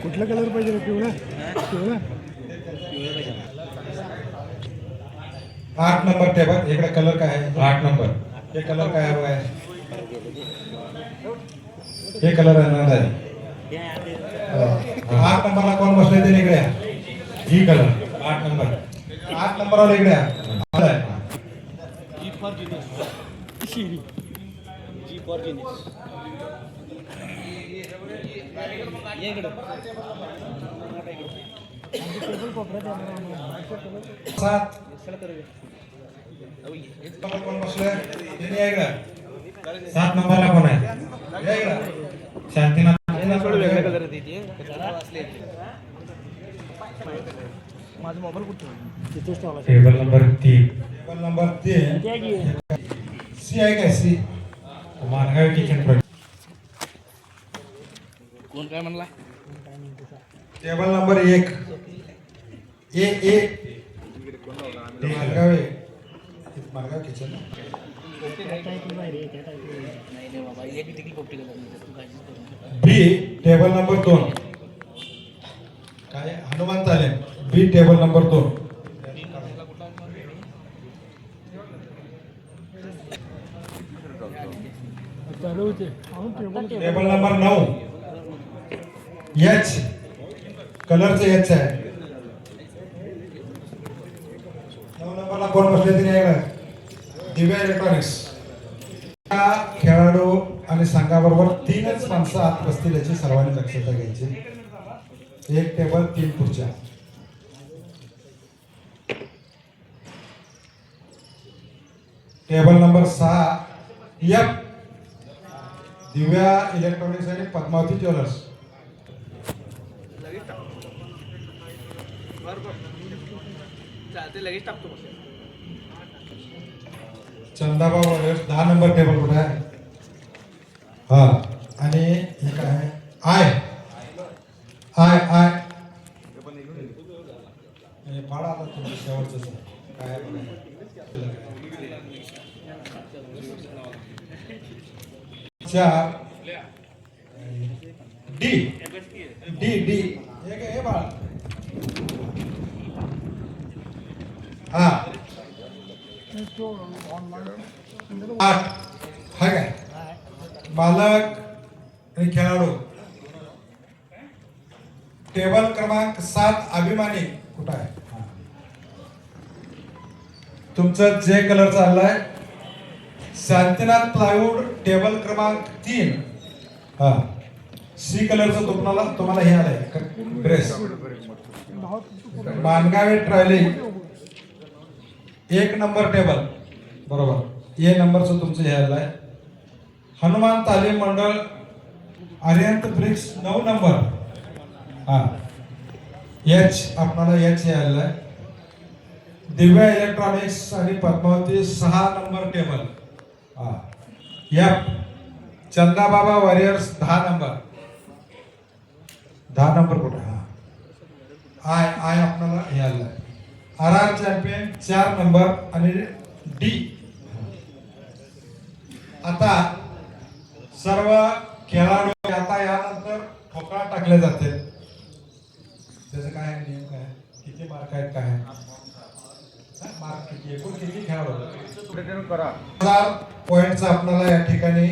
कुठला कलर पाहिजे? पिवळा पिवळा 8 नंबर टेबल इकडे कलर काय आहे? 8 नंबर हे कलर काय आहे? हे कलर आहे 8 नंबरला कोण बसले ते इकडे ही कलर 8 नंबर 8 नंबरला इकडे जी फॉर जीनियस कोण बसले? 7 नंबरला कोण आहे? शांतीनाथ वेगळ्या कलर माझा मोबाईल कुठे तिथेच ठेवला. Table number 3 table number 3 C आहे काय? C Mangaon kitchen product. कोण काय म्हणला? Table number 1 A A Mangaon आहे. Mangaon kitchen B table number 2 काय Hanuman Talim B table number 2 table number 9 H कलरचं एच आहे. 9 नंबरला कोण बसले तिने दिव्या इलेक्ट्रॉनिक्स. खेळाडू आणि संघाबरोबर 3च माणसं आत बसतील याची सर्वांनी दक्षता घ्यायची. एक टेबल 3 खुर्च्या. टेबल नंबर 6 एफ दिव्या इलेक्ट्रॉनिक्स आणि पद्मावती ज्वेलर्स. लगेच टाकतो. चंदाबा 10 नंबर टेबल कुठे आहे? हा आणि हे काय आहे? आय आय आय फाडा आता तुमचं शेवटचं काय डी डी डी हे बाळ हा 8 हा काय मालक आणि खेळाडू. टेबल क्रमांक 7 अभिमानी कुठं आहे? तुमचं जे कलर चाललाय शांतीनाथ प्लायवूड टेबल क्रमांक 3 हा सी कलरचं तुम्हाला हे आलंय ड्रेस. मानगावे ट्रॉयलिंग 1 नंबर टेबल बरोबर ए नंबरचं तुमचं हे आलंय. हनुमान तालीम मंडळ आर्यंत ब्रिक्स 9 नंबर हा एच आपल्याला एच हे आलेलं आहे. दिव्या इलेक्ट्रॉनिक्स आणि पद्मावती 6 नंबर टेबल हा एफ चंदाबाबा वॉरियर्स 10 नंबर कुठे? हा आय आय आपल्याला हे आलेलं आहे. आर आर चॅम्पियन 4 नंबर आणि डी. आता सर्व खेळाडू आता यानंतर ठोकळा टाकले जाते. त्याचं काय नियम काय किती मार्क आहेत काय मार्क किती एकूण किती खेळाडू 1000 पॉइंटचं आपल्याला या ठिकाणी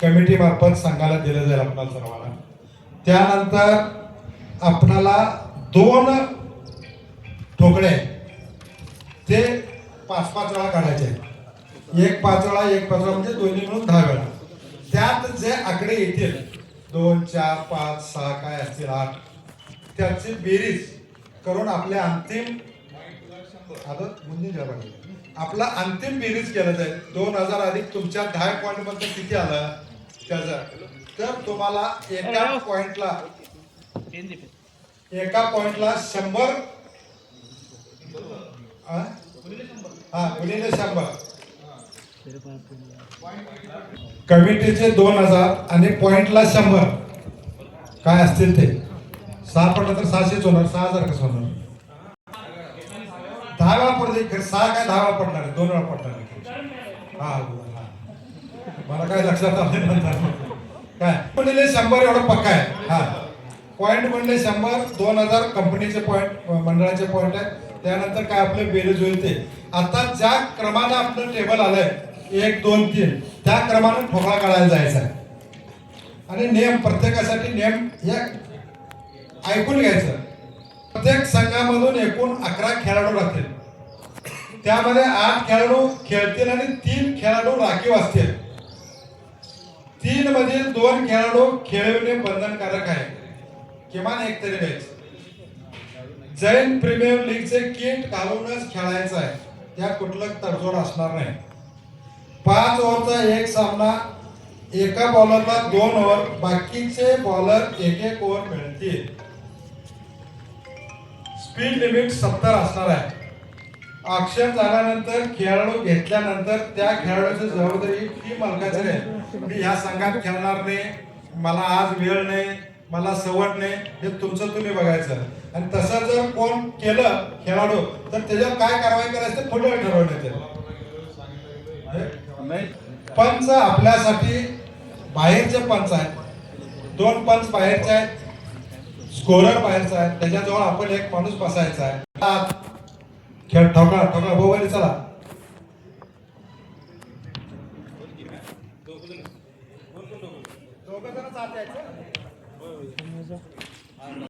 कमिटी मार्फत संघाला दिलं जाईल आपल्याला सर्वांना. त्यानंतर आपल्याला 2 ठोकळे ते 5-5 वेळा काढायचे. एक 5 वेळा म्हणजे दोन्ही मिळून 10 वेळा. त्यात जे आकडे येतील 2 4 5 6 काय असतील 8 त्याची बेरीज करून आपल्या अंतिम आपला अंतिम बेरीज केलं जाईल. 2000 अधिक तुमच्या 10 पॉईंट मध्ये किती आलं त्याचं तर तुम्हाला एका पॉइंटला 100 गुणिले 100 कमिटीचे 2000 आणि पॉइंटला 100 काय असतील ते 6 पडलं तर 600 होणार. 6000 कसं होणार? 10 वेळा पडते 6 काय 10 वेळा पडणार आहे 2 वेळा पडणार आहे हा मला काय लक्षात आलं नंतर काय म्हणले 100 एवढं पक्का आहे हा पॉइंट म्हणले 100 2000 कंपनीचे पॉइंट मंडळाचे पॉइंट आहे त्यानंतर काय आपले बेरीज होईल ते आता ज्या क्रमानं आपलं टेबल आलंय 1 2 3 त्या क्रमानं ठोकळा काढायला जायचा आहे आणि नियम प्रत्येकासाठी नियम हे ऐकून घ्यायचं प्रत्येक संघामधून एकूण 11 खेळाडू राहतील त्यामध्ये 8 खेळाडू खेळतील आणि 3 खेळाडू राखीव असतील 3 मधील 2 खेळाडू खेळविणे बंधनकारक आहे किमान एक तरी द्यायचं जैन प्रीमियर लीगचे किट घालूनच खेळायचं आहे त्या कुठलं तडजोड असणार नाही 5 ओव्हरचा एक सामना एका बॉलरला 2 ओव्हर बाकीचे बॉलर 1-1 ओव्हर मिळतील स्पीड लिमिट 70 असणार आहे ऑक्शन झाल्यानंतर खेळाडू घेतल्यानंतर त्या खेळाडूची जबाबदारी ही मालकाची आहे मी ह्या संघात खेळणार नाही मला आज वेळ नाही मला सवड नाही हे तुमचं तुम्ही बघायचं आणि तसं जर कोण केलं खेळाडू तर त्याच्यावर काय कारवाई करायचं ते पुढे ठरवण्यात येईल पंच आपल्यासाठी बाहेरचे पंच आहेत 2 पंच बाहेरचे आहेत स्कोरर बाहेरचा आहे त्याच्याजवळ आपण एक माणूस बसायचा आहे खेळ ठोकळा ठोकळा बोवली चला दोघं जण जात यायचं